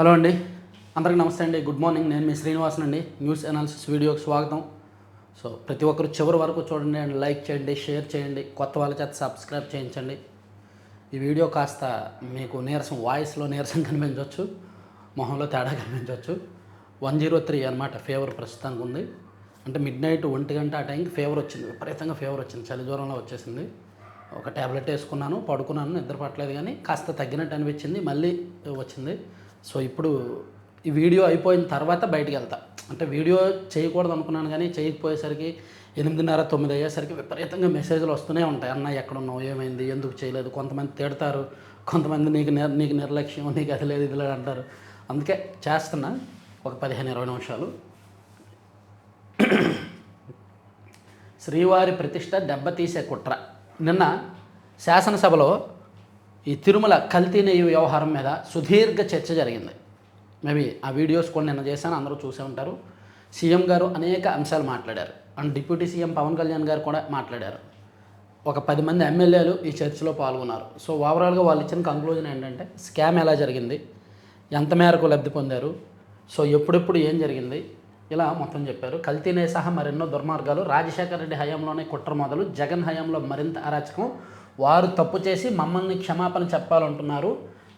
Hello అండి, అందరికీ నమస్తే అండి. Good morning. నేను మీ శ్రీనివాసన్ అండి. న్యూస్ అనాలిసిస్ వీడియోకి స్వాగతం. సో ప్రతి ఒక్కరు చివరి వరకు చూడండి అండ్ లైక్ చేయండి, షేర్ చేయండి, కొత్త వాళ్ళ చేత సబ్స్క్రైబ్ చేయించండి. ఈ వీడియో కాస్త మీకు వాయిస్లో నీరసం కనిపించవచ్చు, మొహంలో తేడా కనిపించవచ్చు. 103 అనమాట ఫీవర్ ప్రస్తుతానికి ఉంది. అంటే మిడ్ నైట్ 1 గంట ఆ టైంకి ఫీవర్ వచ్చింది, విపరీతంగా ఫీవర్ వచ్చింది, చలి జ్వరంలో వచ్చేసింది. ఒక ట్యాబ్లెట్ వేసుకున్నాను, పడుకున్నాను, నిద్ర పట్టలేదు, కానీ కాస్త తగ్గినట్టు అనిపించింది, మళ్ళీ వచ్చింది. సో ఇప్పుడు ఈ వీడియో అయిపోయిన తర్వాత బయటికి వెళ్తా. అంటే వీడియో చేయకూడదు అనుకున్నాను, కానీ చేయకపోయేసరికి 8:30, 9 అయ్యేసరికి విపరీతంగా మెసేజ్లు వస్తూనే ఉంటాయి. అన్న ఎక్కడున్నావు, ఏమైంది, ఎందుకు చేయలేదు. కొంతమంది తిడతారు, కొంతమంది నీకు నిర్లక్ష్యం, నీకు అది లేదు ఇది లేదు అంటారు. అందుకే చేస్తున్నా ఒక 15-20 నిమిషాలు. శ్రీవారి ప్రతిష్ట దెబ్బతీసే కుట్ర. నిన్న శాసనసభలో ఈ తిరుమల కల్తీ నెయ్యి వ్యవహారం మీద సుదీర్ఘ చర్చ జరిగింది. మేబీ ఆ వీడియోస్ కూడా నిన్న చేశాను, అందరూ చూసే ఉంటారు. సీఎం గారు అనేక అంశాలు మాట్లాడారు, and deputy CM Pawan Kalyan గారు కూడా మాట్లాడారు. ఒక 10 మంది ఎమ్మెల్యేలు ఈ చర్చలో పాల్గొన్నారు. సో ఓవరాల్గా వాళ్ళు ఇచ్చిన కంక్లూజన్ ఏంటంటే, స్కామ్ ఎలా జరిగింది, ఎంత మేరకు లబ్ధి పొందారు, సో ఎప్పుడెప్పుడు ఏం జరిగింది, ఇలా మొత్తం చెప్పారు. కల్తీ నెయ్యి సహా మరెన్నో దుర్మార్గాలు, రాజశేఖర రెడ్డి హయాంలోనే కుట్ర మొదలు, జగన్ హయాంలో మరింత అరాచకం, వారు తప్పు చేసి మమ్మల్ని క్షమాపణ చెప్పాలంటున్నారు,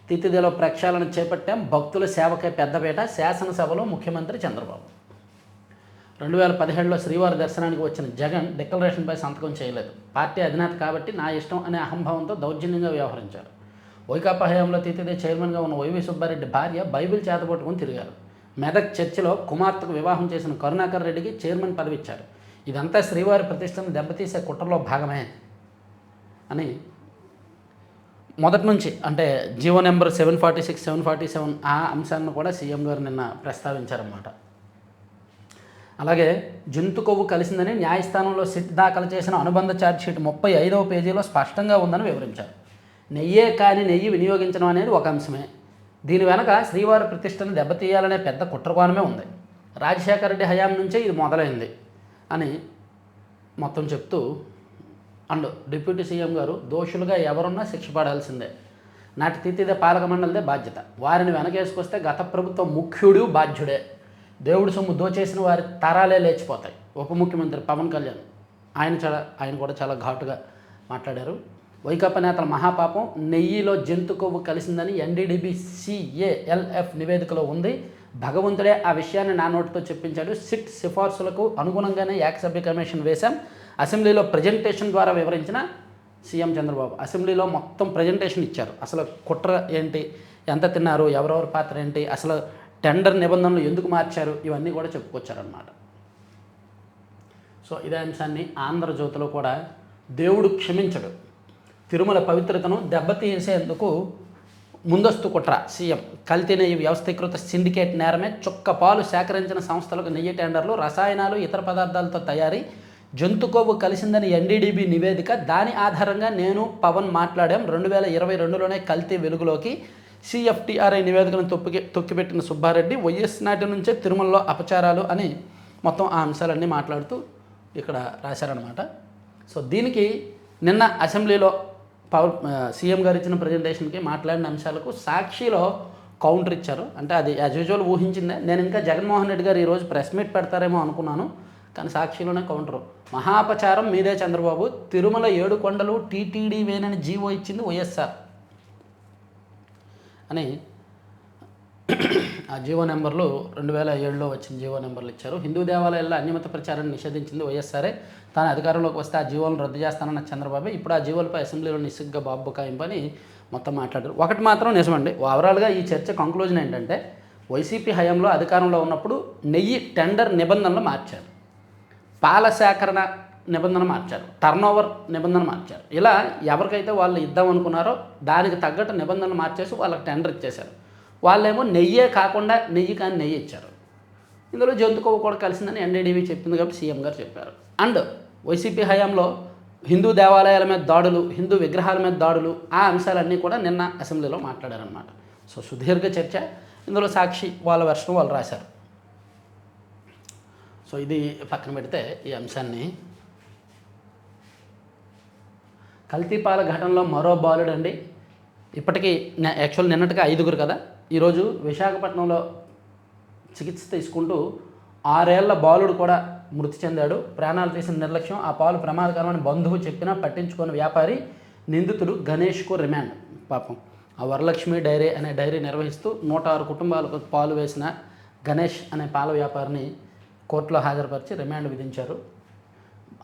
తిథిదిలో ప్రక్షాళన చేపట్టాం, భక్తుల సేవకే పెద్దపేట, శాసనసభలో ముఖ్యమంత్రి చంద్రబాబు. 2017లో శ్రీవారి దర్శనానికి వచ్చిన జగన్ డిక్లరేషన్పై సంతకం చేయలేదు. పార్టీ అధినేత కాబట్టి నా ఇష్టం అనే అహంభావంతో దౌర్జన్యంగా వ్యవహరించారు. వైకాపా హయాంలో తిథిదే చైర్మన్గా ఉన్న వైవి సుబ్బారెడ్డి భార్య బైబిల్ చేతపట్టుకుని తిరిగారు. మెదక్ చర్చిలో కుమార్తెకు వివాహం చేసిన కరుణాకర్ రెడ్డికి చైర్మన్ పదవి ఇచ్చారు. ఇదంతా శ్రీవారి ప్రతిష్టను దెబ్బతీసే కుట్రలో భాగమే అని మొదటి నుంచి, అంటే జీవో నెంబర్ 746, 747 ఆ అంశాన్ని కూడా సీఎం గారు నిన్న ప్రస్తావించారన్నమాట. అలాగే జంతు కొవ్వు కలిసిందని న్యాయస్థానంలో సిట్ దాఖలు చేసిన అనుబంధ ఛార్జ్షీట్ 35వ పేజీలో స్పష్టంగా ఉందని వివరించారు. నెయ్యే కాని నెయ్యి వినియోగించడం అనేది ఒక అంశమే, దీని వెనక శ్రీవారి ప్రతిష్టను దెబ్బతీయాలనే పెద్ద కుట్రకోణమే ఉంది. రాజశేఖర రెడ్డి హయాం నుంచే ఇది మొదలైంది అని మొత్తం చెప్తూ, అండ్ డిప్యూటీ సీఎం గారు దోషులుగా ఎవరున్నా శిక్ష పడాల్సిందే, నాటి తిథిదే పాలక మండలిదే బాధ్యత, వారిని వెనకేసుకొస్తే గత ప్రభుత్వం ముఖ్యుడు బాధ్యుడే, దేవుడి సొమ్ము దోచేసిన వారి తరాలే లేచిపోతాయి. ఉప ముఖ్యమంత్రి పవన్ కళ్యాణ్ ఆయన కూడా చాలా ఘాటుగా మాట్లాడారు. వైకాపా నేతల మహాపాపం, నెయ్యిలో జంతు కొవ్వు కలిసిందని ఎన్డీడీబీ CALF నివేదికలో ఉంది, భగవంతుడే ఆ విషయాన్ని నా నోటితో చెప్పించాడు, సిట్ సిఫార్సులకు అనుగుణంగానే ఏకసభ్య కమిషన్ వేశాం, అసెంబ్లీలో ప్రజెంటేషన్ ద్వారా వివరించిన సీఎం చంద్రబాబు. అసెంబ్లీలో మొత్తం ప్రజెంటేషన్ ఇచ్చారు, అసలు కుట్ర ఏంటి, ఎంత తిన్నారు, ఎవరెవరి పాత్ర ఏంటి, అసలు టెండర్ నిబంధనలు ఎందుకు మార్చారు, ఇవన్నీ కూడా చెప్పుకొచ్చారన్నమాట. సో ఇదే అంశాన్ని ఆంధ్రజ్యోతిలో కూడా దేవుడు క్షమించడు, తిరుమల పవిత్రతను దెబ్బతీసేందుకు ముందస్తు కుట్ర, సీఎం కల్తీ నెయ్యి వ్యవస్థీకృత సిండికేట్ నేరమే, చుక్క పాలు సేకరించిన సంస్థలకు నెయ్యి టెండర్లు, రసాయనాలు, ఇతర పదార్థాలతో తయారీ, జంతు కొవ్వు కలిసిందని ఎన్డీడీబీ నివేదిక, దాని ఆధారంగా నేను పవన్ మాట్లాడాం, 2022లోనే కల్తీ వెలుగులోకి, CFTRI నివేదికను తొక్కిపెట్టిన సుబ్బారెడ్డి, వైఎస్ నాటి నుంచే తిరుమలలో అపచారాలు అని మొత్తం ఆ అంశాలన్నీ మాట్లాడుతూ ఇక్కడ రాశారనమాట. సో దీనికి నిన్న అసెంబ్లీలో సీఎం గారు ఇచ్చిన ప్రజెంటేషన్కి మాట్లాడిన అంశాలకు సాక్షిలో కౌంటర్ ఇచ్చారు. అంటే అది యాజ్ యూజువల్ ఊహించిందే, నేను ఇంకా జగన్మోహన్ రెడ్డి గారు ఈరోజు ప్రెస్ మీట్ పెడతారేమో అనుకున్నాను, కానీ సాక్షిలోనే కౌంటరు. మహాపచారం మీదే చంద్రబాబు, తిరుమల 7 కొండలు టీటీడీ వేనని జీవో ఇచ్చింది వైఎస్ఆర్ అని ఆ జీవో నెంబర్లు 2007లో వచ్చిన జీవో నెంబర్లు ఇచ్చారు. హిందూ దేవాలయాల్లో అన్యమత ప్రచారాన్ని నిషేధించింది వైఎస్ఆరే, తాను అధికారంలోకి వస్తే ఆ జీవోలను రద్దు చేస్తానన్న చంద్రబాబు ఇప్పుడు ఆ జీవోలపై అసెంబ్లీలో నిస్సిగ్గా బాబు బుకాయింపు అని మొత్తం మాట్లాడారు. ఒకటి మాత్రం నిజమండి, ఓవరాల్గా ఈ చర్చ కంక్లూజన్ ఏంటంటే, వైసీపీ హయాంలో అధికారంలో ఉన్నప్పుడు నెయ్యి టెండర్ నిబంధనలు మార్చారు, పాల సేకరణ నిబంధన మార్చారు, టర్నోవర్ నిబంధన మార్చారు, ఇలా ఎవరికైతే వాళ్ళు ఇద్దాం అనుకున్నారో దానికి తగ్గట్టు నిబంధనలు మార్చేసి వాళ్ళకి టెండర్ ఇచ్చేశారు. వాళ్ళేమో నెయ్యే కాకుండా నెయ్యి కానీ నెయ్యి ఇచ్చారు. ఇందులో జంతు కొవ్వు కూడా కలిసిందని ఎన్డీడీబీ చెప్పింది కాబట్టి సీఎం గారు చెప్పారు. అండ్ వైసీపీ హయాంలో హిందూ దేవాలయాల మీద దాడులు, హిందూ విగ్రహాల మీద దాడులు, ఆ అంశాలన్నీ కూడా నిన్న అసెంబ్లీలో మాట్లాడారనమాట. సో సుదీర్ఘ చర్చ, ఇందులో సాక్షి వాళ్ళ వెర్షన్ వాళ్ళు రాశారు. సో ఇది పక్కన పెడితే ఈ అంశాన్ని, కల్తీపాల ఘటనలో మరో బాలుడు అండి, ఇప్పటికీ యాక్చువల్ నిన్నటికి 5గురు కదా, ఈరోజు విశాఖపట్నంలో చికిత్స తీసుకుంటూ 6 ఏళ్ల బాలుడు కూడా మృతి చెందాడు. ప్రాణాలు తీసిన నిర్లక్ష్యం, ఆ పాలు ప్రమాదకరమని బంధువు చెప్పినా పట్టించుకొని వ్యాపారి, నిందితుడు గణేష్కు రిమాండ్. పాపం ఆ వరలక్ష్మి డైరీ అనే డైరీ నిర్వహిస్తూ 106 కుటుంబాలకు పాలు వేసిన గణేష్ అనే పాల వ్యాపారిని కోర్టులో హాజరుపరిచి రిమాండ్ విధించారు.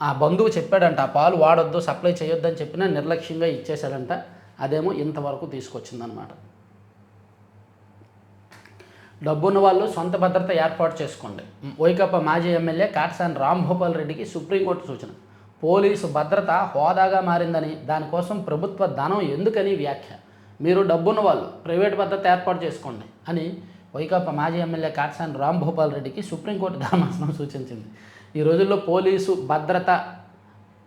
ఆ బంధువు చెప్పాడంట ఆ పాలు వాడొద్దు, సప్లై చేయొద్దని చెప్పినా నిర్లక్ష్యంగా ఇచ్చేశాడంట. అదేమో ఇంతవరకు తీసుకొచ్చిందనమాట. డబ్బున్న వాళ్ళు సొంత భద్రత ఏర్పాటు చేసుకోండి. వైకాపా మాజీ ఎమ్మెల్యే కాటసాని రాంభూపాల్ రెడ్డికి సుప్రీంకోర్టు సూచన. పోలీసు భద్రత హోదాగా మారిందని, దానికోసం ప్రభుత్వ ధనం ఎందుకని వ్యాఖ్య. మీరు డబ్బున్న వాళ్ళు ప్రైవేట్ భద్రత ఏర్పాటు చేసుకోండి అని వైకాపా మాజీ ఎమ్మెల్యే కాటసాని రాంభూపాల్ రెడ్డికి సుప్రీంకోర్టు ధర్మాసనం సూచించింది. ఈ రోజుల్లో పోలీసు భద్రత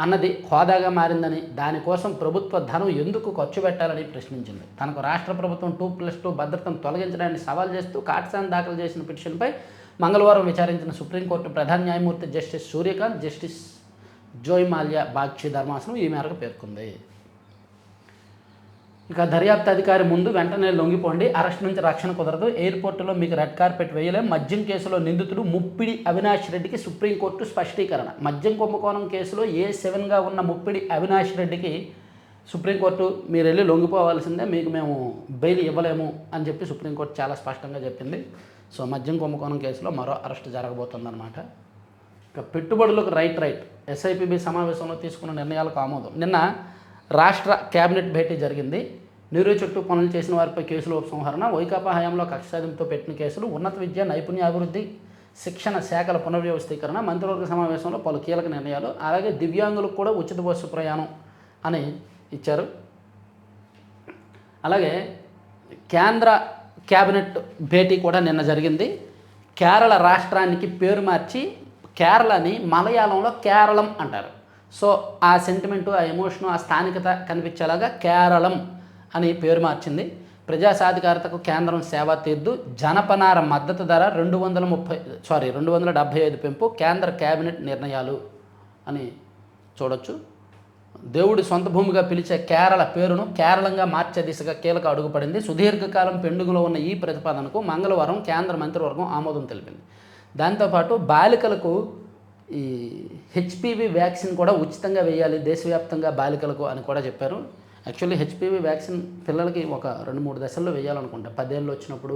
అన్నది హోదాగా మారిందని, దానికోసం ప్రభుత్వ ధనం ఎందుకు ఖర్చు పెట్టాలని ప్రశ్నించింది. తనకు రాష్ట్ర ప్రభుత్వం 2+2 భద్రతను తొలగించడాన్ని సవాల్ చేస్తూ కాటసాని దాఖలు చేసిన పిటిషన్పై మంగళవారం విచారించిన సుప్రీంకోర్టు ప్రధాన న్యాయమూర్తి జస్టిస్ సూర్యకాంత్, జస్టిస్ జోయ్ మాల్యా బాగ్చి ధర్మాసనం ఈ మేరకు పేర్కొంది. ఇక దర్యాప్తు అధికారి ముందు వెంటనే లొంగిపోండి, అరెస్ట్ నుంచి రక్షణ కుదరదు, ఎయిర్పోర్టులో మీకు రెడ్ కార్పెట్ వేయలేం. మద్యం కేసులో నిందితుడు ముప్పిడి అవినాష్ రెడ్డికి సుప్రీంకోర్టు స్పష్టీకరణ. మద్యం కుంభకోణం కేసులో A7గా ఉన్న ముప్పిడి అవినాష్ రెడ్డికి సుప్రీంకోర్టు మీరు వెళ్ళి లొంగిపోవాల్సిందే, మీకు మేము బెయిల్ ఇవ్వలేము అని చెప్పి సుప్రీంకోర్టు చాలా స్పష్టంగా చెప్పింది. సో మద్యం కుంభకోణం కేసులో మరో అరెస్ట్ జరగబోతుందన్నమాట. ఇక పెట్టుబడులకు రైట్ SIPB సమావేశంలో తీసుకున్న నిర్ణయాలకు ఆమోదం. నిన్న రాష్ట్ర కేబినెట్ భేటీ జరిగింది. నీరు చుట్టూ పనులు చేసిన వారిపై కేసుల ఉపసంహరణ, వైకాపా హయాంలో కక్ష సాధింపుతో పెట్టిన కేసులు, ఉన్నత విద్య నైపుణ్యాభివృద్ధి శిక్షణ శాఖల పునర్వ్యవస్థీకరణ, మంత్రివర్గ సమావేశంలో పలు కీలక నిర్ణయాలు. అలాగే దివ్యాంగులకు కూడా ఉచిత బస్సు ప్రయాణం అని ఇచ్చారు. అలాగే కేంద్ర కేబినెట్ భేటీ కూడా నిన్న జరిగింది. కేరళ రాష్ట్రానికి పేరు మార్చి కేరళని మలయాళంలో కేరళం అంటారు. సో ఆ సెంటిమెంటు, ఆ ఎమోషను, ఆ స్థానికత కనిపించేలాగా కేరళం అని పేరు మార్చింది. ప్రజా సాధికారతకు కేంద్రం సేవా తీర్దు, జనపనార మద్దతు ధర 275 పెంపు, కేంద్ర కేబినెట్ నిర్ణయాలు అని చూడొచ్చు. దేవుడి సొంత భూమిగా పిలిచే కేరళ పేరును కేరళంగా మార్చే దిశగా కీలక అడుగుపడింది. సుదీర్ఘకాలం పెండింగులో ఉన్న ఈ ప్రతిపాదనకు మంగళవారం కేంద్ర మంత్రివర్గం ఆమోదం తెలిపింది. దాంతోపాటు బాలికలకు ఈ HPV వ్యాక్సిన్ కూడా ఉచితంగా వేయాలి దేశవ్యాప్తంగా బాలికలకు అని కూడా చెప్పారు. యాక్చువల్లీ HPV వ్యాక్సిన్ పిల్లలకి ఒక 2-3 దశల్లో వేయాలనుకుంటా. 10 ఏళ్ళు వచ్చినప్పుడు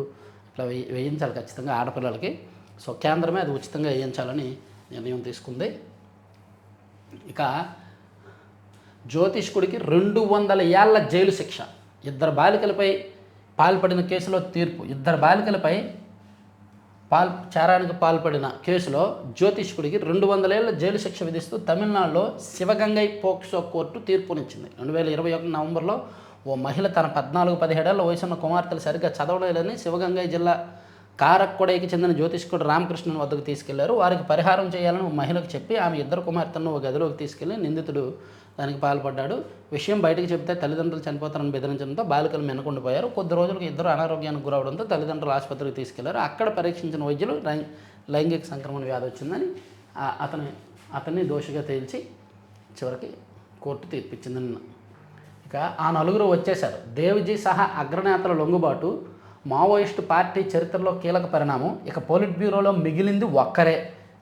ఇట్లా వేయించాలి ఖచ్చితంగా ఆడపిల్లలకి. సో కేంద్రమే అది ఉచితంగా వేయించాలని నిర్ణయం తీసుకుంది. ఇక జ్యోతిష్కుడికి 200 ఏళ్ల జైలు శిక్ష. 2 బాలికలపై పాల్పడిన కేసులో తీర్పు. 2 బాలికలపై చారానికి పాల్పడిన కేసులో జ్యోతిష్కుడికి 200 ఏళ్ల జైలు శిక్ష విధిస్తూ తమిళనాడులో శివగంగై పోక్సో కోర్టు తీర్పునిచ్చింది. 2021 నవంబర్లో ఓ మహిళ తన 14-17 ఏళ్ల వయసున్న కుమార్తెలు సరిగ్గా చదవలేదని శివగంగై జిల్లా కారక్కొడైకి చెందిన జ్యోతిష్కుడు రామకృష్ణన్ వద్దకు తీసుకెళ్లారు. వారికి పరిహారం చేయాలని ఓ మహిళకు చెప్పి ఆమె 2 కుమార్తెలను ఒక గదిలోకి తీసుకెళ్లి నిందితుడు దానికి పాల్పడ్డాడు. విషయం బయటకు చెబితే తల్లిదండ్రులు చనిపోతారని బెదిరించడంతో బాలికలు మెనకుండిపోయారు. కొద్ది రోజులకు 2 అనారోగ్యానికి గురవడంతో తల్లిదండ్రులు ఆసుపత్రికి తీసుకెళ్లారు. అక్కడ పరీక్షించిన వైద్యులు లైంగిక సంక్రమణ వ్యాధి వచ్చిందని అతన్ని దోషిగా తేల్చి చివరికి కోర్టు తీర్పిచ్చింది. ఇక ఆ 4 వచ్చేశారు. దేవ్జీ సహా అగ్రనేతల లొంగుబాటు మావోయిస్టు పార్టీ చరిత్రలో కీలక పరిణామం. ఇక పోలిట్ బ్యూరోలో మిగిలింది ఒక్కరే.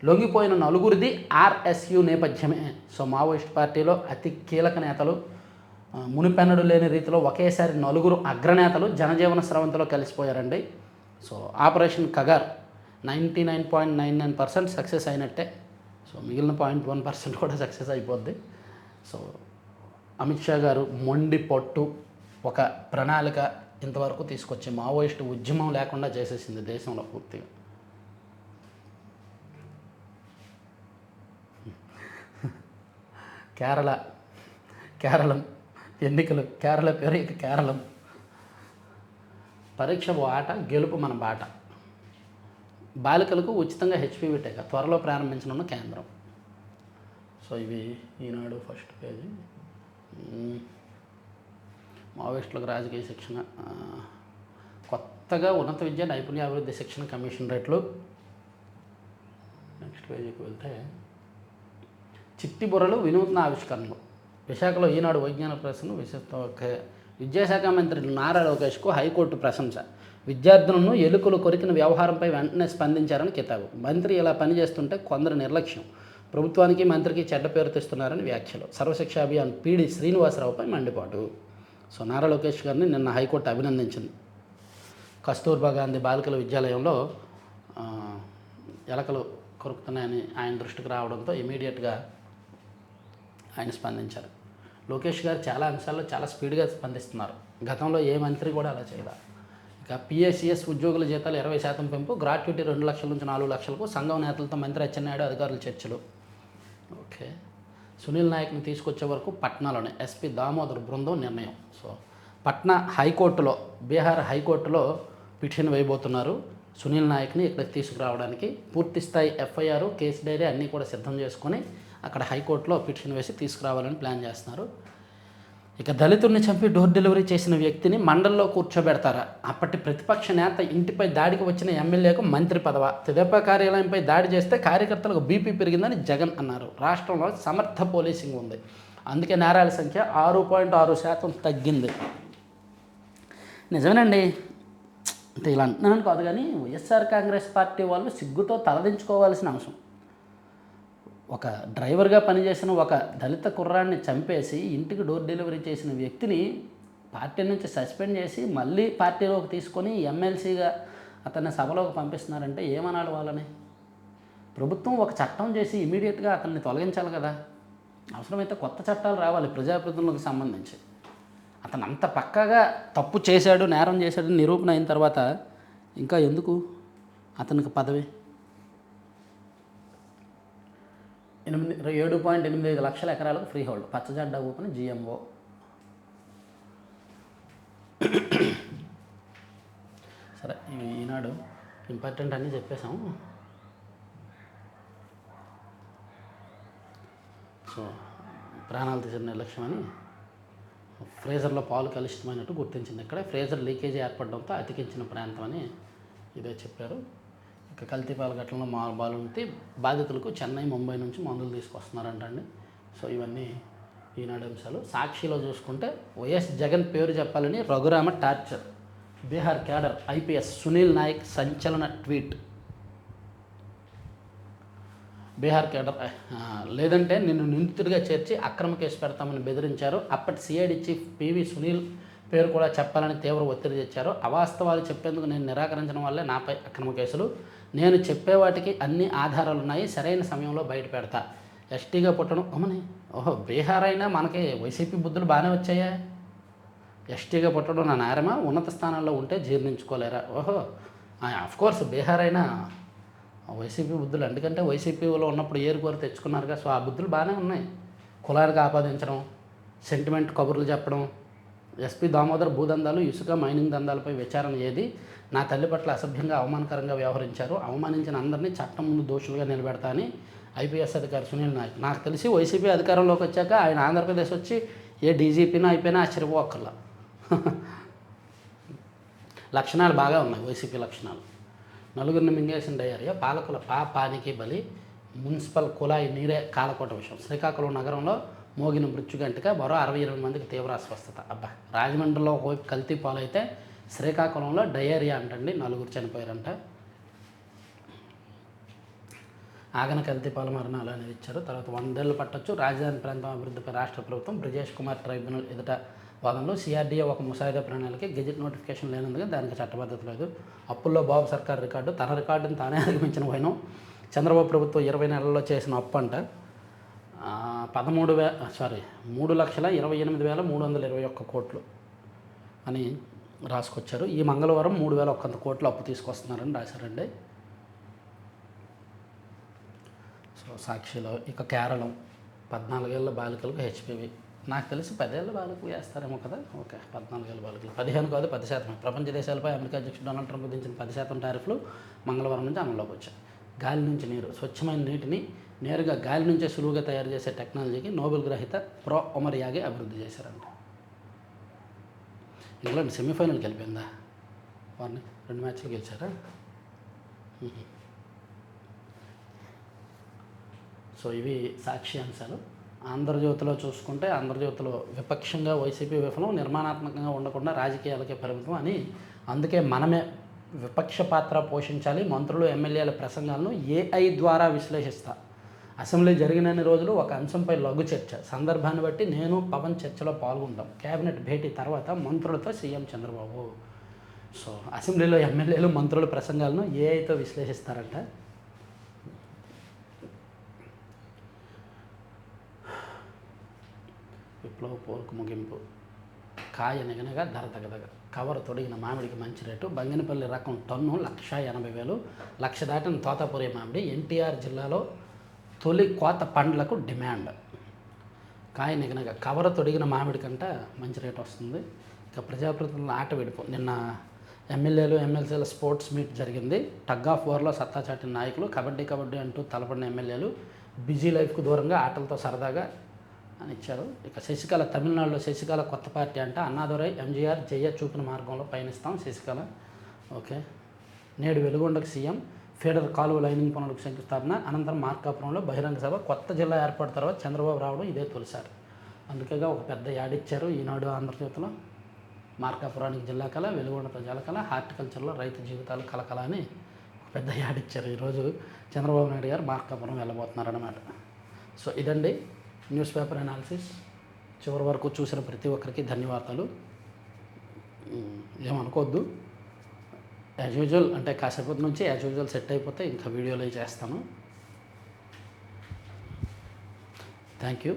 లొంగిపోయిన 4 RSU నేపథ్యమే. సో మావోయిస్ట్ పార్టీలో అతి కీలక నేతలు, మునిపెన్నడు లేని రీతిలో ఒకేసారి 4 అగ్రనేతలు జనజీవన స్రవంతిలో కలిసిపోయారండి. సో ఆపరేషన్ కగార్ 99.99% సక్సెస్ అయినట్టే. సో మిగిలిన 0.1% కూడా సక్సెస్ అయిపోద్ది. సో అమిత్ షా గారు మొండి పట్టు, ఒక ప్రణాళిక ఇంతవరకు తీసుకొచ్చి మావోయిస్టు ఉద్యమం లేకుండా చేసేసింది దేశంలో పూర్తిగా. కేరళం ఎన్నికలు, కేరళ పేరు ఇక కేరళం. పరీక్ష ఆట, గెలుపు మన బాట. బాలికలకు ఉచితంగా HPV టీకా త్వరలో ప్రారంభించనున్న కేంద్రం. సో ఇవి ఈనాడు ఫస్ట్ పేజీ. మావోయిస్టులకు రాజకీయ శిక్షణ, కొత్తగా ఉన్నత విద్య నైపుణ్యాభివృద్ధి శిక్షణ కమిషన్ రేట్లు. నెక్స్ట్ పేజీకి వెళ్తే చిట్టి బుర్రలు వినూత్న ఆవిష్కరణలు. విశాఖలో ఈనాడు వైజ్ఞానిక ప్రదర్శన విశిష్ట. విద్యాశాఖ మంత్రి నారా లోకేష్కు హైకోర్టు ప్రశంస. విద్యార్థులను ఎలుకలు కొరికిన వ్యవహారంపై వెంటనే స్పందించారని కితాబు. మంత్రి ఇలా పనిచేస్తుంటే కొందరు నిర్లక్ష్యం, ప్రభుత్వానికి మంత్రికి చెడ్డ పేరు తెస్తున్నారని వ్యాఖ్యలు. సర్వశిక్ష అభియాన్ పీడి శ్రీనివాసరావుపై మండిపాటు. సో నారా లోకేష్ గారిని నిన్న హైకోర్టు అభినందించింది. కస్తూర్బా గాంధీ బాలికల విద్యాలయంలో ఎలకలు కొరుకుతున్నాయని ఆయన దృష్టికి రావడంతో ఇమీడియట్గా ఆయన స్పందించారు. లోకేష్ గారు చాలా అంశాల్లో చాలా స్పీడ్గా స్పందిస్తున్నారు. గతంలో ఏ మంత్రి కూడా అలా చేయదా. ఇక పిఎస్సిఎస్ ఉద్యోగుల జీతాలు 20% పెంపు, గ్రాట్యుటీ 2 లక్షల నుంచి 4 లక్షలకు, సంఘం నేతలతో మంత్రి అచ్చెన్నాయుడు అధికారుల చర్చలు. ఓకే, సునీల్ నాయక్ని తీసుకొచ్చే వరకు పట్నాలోనే ఎస్పీ దామోదర్ బృందం నిర్ణయం. సో పట్నా హైకోర్టులో, బీహార్ హైకోర్టులో పిటిషన్ వేయబోతున్నారు. సునీల్ నాయక్ని ఇక్కడికి తీసుకురావడానికి పూర్తిస్థాయి ఎఫ్ఐఆర్, కేసు డైరీ అన్నీ కూడా సిద్ధం చేసుకొని అక్కడ హైకోర్టులో పిటిషన్ వేసి తీసుకురావాలని ప్లాన్ చేస్తున్నారు. ఇక దళితుడిని చంపి డోర్ డెలివరీ చేసిన వ్యక్తిని మండల్లో కూర్చోబెడతారా? అప్పటి ప్రతిపక్ష నేత ఇంటిపై దాడికి వచ్చిన ఎమ్మెల్యేకు మంత్రి పదవ. తెదేపా కార్యాలయంపై దాడి చేస్తే కార్యకర్తలకు బీపీ పెరిగిందని జగన్ అన్నారు. రాష్ట్రంలో సమర్థ పోలీసింగ్ ఉంది, అందుకే నేరాల సంఖ్య 6.6% తగ్గింది. నిజమేనండి, అంటే ఇలా అంటున్నాను కాదు, కానీ వైఎస్ఆర్ కాంగ్రెస్ పార్టీ వాళ్ళు సిగ్గుతో తలదించుకోవాల్సిన అంశం. ఒక డ్రైవర్గా పనిచేసిన ఒక దళిత కుర్రాన్ని చంపేసి ఇంటికి డోర్ డెలివరీ చేసిన వ్యక్తిని పార్టీ నుంచి సస్పెండ్ చేసి మళ్ళీ పార్టీలోకి తీసుకొని ఎమ్మెల్సీగా అతన్ని సభలోకి పంపిస్తున్నారంటే ఏమనాలి వాళ్ళని? ప్రభుత్వం ఒక చట్టం చేసి ఇమీడియట్గా అతన్ని తొలగించాలి కదా. అవసరమైతే కొత్త చట్టాలు రావాలి ప్రజాప్రతినిధులకు సంబంధించి. అతను అంత పక్కాగా తప్పు చేశాడు, నేరం చేశాడు నిరూపణ అయిన తర్వాత ఇంకా ఎందుకు అతనికి పదవి? 7.85 లక్షల ఎకరాలకు ఫ్రీ హోల్డ్, పచ్చజెండా ఊపిన జిఎంఓ. సరే, ఈనాడు ఇంపార్టెంట్ అన్నీ చెప్పేశాము. సో ప్రాణాలు తీసిన నిర్లక్ష్యం అని ఫ్రేజర్లో పాలు కలుషితమైనట్టు గుర్తించింది. ఇక్కడ ఫ్రేజర్ లీకేజీ ఏర్పడడంతో అతికించిన ప్రాంతం అని ఇదే చెప్పారు. ఇక కల్తీపాల ఘటనలో బాలుంటే బాధితులకు చెన్నై, ముంబై నుంచి మందులు తీసుకొస్తున్నారంటండి. సో ఇవన్నీ ఈనాడు అంశాలు. సాక్షిలో చూసుకుంటే వైఎస్ జగన్ పేరు చెప్పాలని Raghurama torture, Bihar cadre IPS Sunil Nayak సంచలన ట్వీట్. బీహార్ కేడర్ లేదంటే నిన్ను నిందితుడిగా చేర్చి అక్రమ కేసు పెడతామని బెదిరించారు. అప్పటి సిఐడి చీఫ్ పివి సునీల్ పేరు కూడా చెప్పాలని తీవ్ర ఒత్తిడి తెచ్చారు. అవాస్తవాలు చెప్పేందుకు నేను నిరాకరించడం వల్లే నాపై అక్రమ కేసులు. నేను చెప్పేవాటికి అన్ని ఆధారాలు ఉన్నాయి, సరైన సమయంలో బయట పెడతా. ఎస్టీగా పుట్టడం అమ్మని, ఓహో బీహార్ అయినా మనకి వైసీపీ బుద్ధులు బాగానే వచ్చాయా? ఎస్టీగా పుట్టడం నా నేరమా? ఉన్నత స్థానాల్లో ఉంటే జీర్ణించుకోలేరా? ఓహో అఫ్కోర్స్ బీహార్ అయినా వైసీపీ బుద్ధులు, ఎందుకంటే వైసీపీలో ఉన్నప్పుడు ఏరుకోరు తెచ్చుకున్నారుగా. సో ఆ బుద్ధులు బాగానే ఉన్నాయి. కులానికి ఆపాదించడం, సెంటిమెంట్ కబుర్లు చెప్పడం, ఎస్పీ దామోదర్ భూదందాలు, ఇసుక మైనింగ్ దందాలపై విచారణ ఏది? నా తల్లి పట్ల అసభ్యంగా అవమానకరంగా వ్యవహరించారు, అవమానించిన అందరినీ చట్టం ముందు దోషులుగా నిలబెడతా అని ఐపీఎస్ అధికారి సునీల్ నాయక్. నాకు తెలిసి వైసీపీ అధికారంలోకి వచ్చాక ఆయన ఆంధ్రప్రదేశ్ వచ్చి ఏ డీజీపీనో అయిపోయినా ఆశ్చర్యపోకర్లా. లక్షణాలు బాగా ఉన్నాయి వైసీపీ లక్షణాలు. నలుగురిని మింగేసిన డయేరియా, పాలకుల పాపానికి బలి, మున్సిపల్ కుళాయి నీరే కాలకోట విషయం. శ్రీకాకుళం నగరంలో మోగిన మృత్యుగంటిక మరో 68 మందికి తీవ్ర అస్వస్థత. అబ్బా, రాజమండ్రిలో ఒకవైపు కల్తీ పాలైతే శ్రీకాకుళంలో డయేరియా అంటండి, 4 చనిపోయారంట. ఆగన కల్తీ పాల మరణాలు అనేది ఇచ్చారు. తర్వాత 100 ఏళ్ళు పట్టొచ్చు రాజధాని ప్రాంతం అభివృద్ధిపై రాష్ట్ర ప్రభుత్వం బ్రిజేష్ కుమార్ ట్రైబ్యునల్ ఎదుట వాదనలో. సిఆర్డీఏ ఒక ముసాయిదా ప్రణాళిక, గెజెట్ నోటిఫికేషన్ లేనందుకు దానికి చట్టబద్ధత లేదు. అప్పుల్లో బాబు సర్కార్ రికార్డు, తన రికార్డును తానే అధిగమించిన వైనం. చంద్రబాబు ప్రభుత్వం 20 నెలల్లో చేసిన అప్పు అంట 3,28,321 కోట్లు అని రాసుకొచ్చారు. ఈ మంగళవారం 3,000 కోట్లు అప్పు తీసుకొస్తున్నారని రాశారండి. సో సాక్షిలో ఇక కేరళం 14 ఏళ్ళ బాలికలకు హెచ్పివి. నాకు తెలిసి 10 ఏళ్ళ బాలికలు వేస్తారేమో కదా. ఓకే, 14 ఏళ్ళ బాలికలు 15 కాదు 10%. ప్రపంచ దేశాలపై అమెరికా అధ్యక్షుడు డొనాల్డ్ ట్రంప్ విధించిన 10% టారిఫ్లు మంగళవారం నుంచి అమల్లోకి వచ్చాయి. గాలి నుంచి నీరు, స్వచ్ఛమైన నీటిని నేరుగా గాలి నుంచే సులువుగా తయారు చేసే టెక్నాలజీకి నోబెల్ గ్రహీత ప్రో ఒమర్ యాగే అభివృద్ధి చేశారంట. ఇంగ్లాండ్ సెమీఫైనల్కి వెళ్ళిపోయిందా? వారిని 2 మ్యాచ్లు గెలిచారా? సో ఇవి సాక్షి అంశాలు. ఆంధ్రజ్యోతిలో చూసుకుంటే ఆంధ్రజ్యోతిలో విపక్షంగా వైసీపీ విఫలం, నిర్మాణాత్మకంగా ఉండకుండా రాజకీయాలకే పరిమితం అని అందుకే మనమే విపక్ష పాత్ర పోషించాలి. మంత్రులు ఎమ్మెల్యేల ప్రసంగాలను ఏఐ ద్వారా విశ్లేషిస్తా. అసెంబ్లీ జరిగినన్ని రోజులు ఒక అంశంపై లఘు చర్చ, సందర్భాన్ని బట్టి నేను పవన్ చర్చలో పాల్గొంటాం. కేబినెట్ భేటీ తర్వాత మంత్రులతో సీఎం చంద్రబాబు. సో అసెంబ్లీలో ఎమ్మెల్యేలు మంత్రుల ప్రసంగాలను ఏఐతో విశ్లేషిస్తారంట. విప్లవ పోరుకు ముగింపు. కాయ నిగనగా ధర తగదగ. కవర్ తొడిగిన మామిడికి మంచి రేటు. బంగినపల్లి రకం టన్ను 1,80,000. 1,00,000 దాటిన తోతాపురి మామిడి. ఎన్టీఆర్ జిల్లాలో తొలి కోత పండ్లకు డిమాండ్. కాయ నిగనగా కవర్ తొడిగిన మామిడి కంట మంచి రేటు వస్తుంది. ఇక ప్రజాప్రతినిధుల ఆట విడుపు. నిన్న ఎమ్మెల్యేలు ఎమ్మెల్సీల స్పోర్ట్స్ మీట్ జరిగింది. టగ్ ఆఫ్ వార్లో సత్తా చాటిన నాయకులు. కబడ్డీ కబడ్డీ అంటూ తలపడిన ఎమ్మెల్యేలు బిజీ లైఫ్కు దూరంగా ఆటలతో సరదాగా అని ఇచ్చారు. ఇక శశికళ, తమిళనాడులో శశికళ కొత్త పార్టీ అంట. అన్నాదురై, ఎంజీఆర్, జయ చూపిన మార్గంలో పయనిస్తాం శశికళ. ఓకే. నేడు వెలుగొండకు సీఎం. ఫీడర్ కాలువ లైనింగ్ పనులకు శంకుస్థాపన. అనంతరం మార్కాపురంలో బహిరంగ సభ. కొత్త జిల్లా ఏర్పాటు తర్వాత చంద్రబాబు రావడం ఇదే తొలిసారి. అందుకేగా ఒక పెద్ద యాడ్ ఇచ్చారు ఈనాడు ఆంధ్రజ్యోతిలో. మార్కాపురానికి జిల్లా కళ, వెలుగొండతో జలకళ, హార్టికల్చర్లో రైతు జీవితాలు కలకల అని ఒక పెద్ద యాడ్ ఇచ్చారు. ఈరోజు చంద్రబాబు నాయుడు గారు మార్కాపురం వెళ్ళబోతున్నారన్నమాట. సో ఇదండి న్యూస్ పేపర్ అనాలిసిస్. చివరి వరకు చూసిన ప్రతి ఒక్కరికి ధన్యవాదాలు. ఏమనుకోవద్దు. యాజ్ యూజువల్ అంటే కాసేపటి నుంచి యాజ్ యూజువల్ సెట్ అయిపోతే ఇంకా వీడియోలో చేస్తాను. Thank you.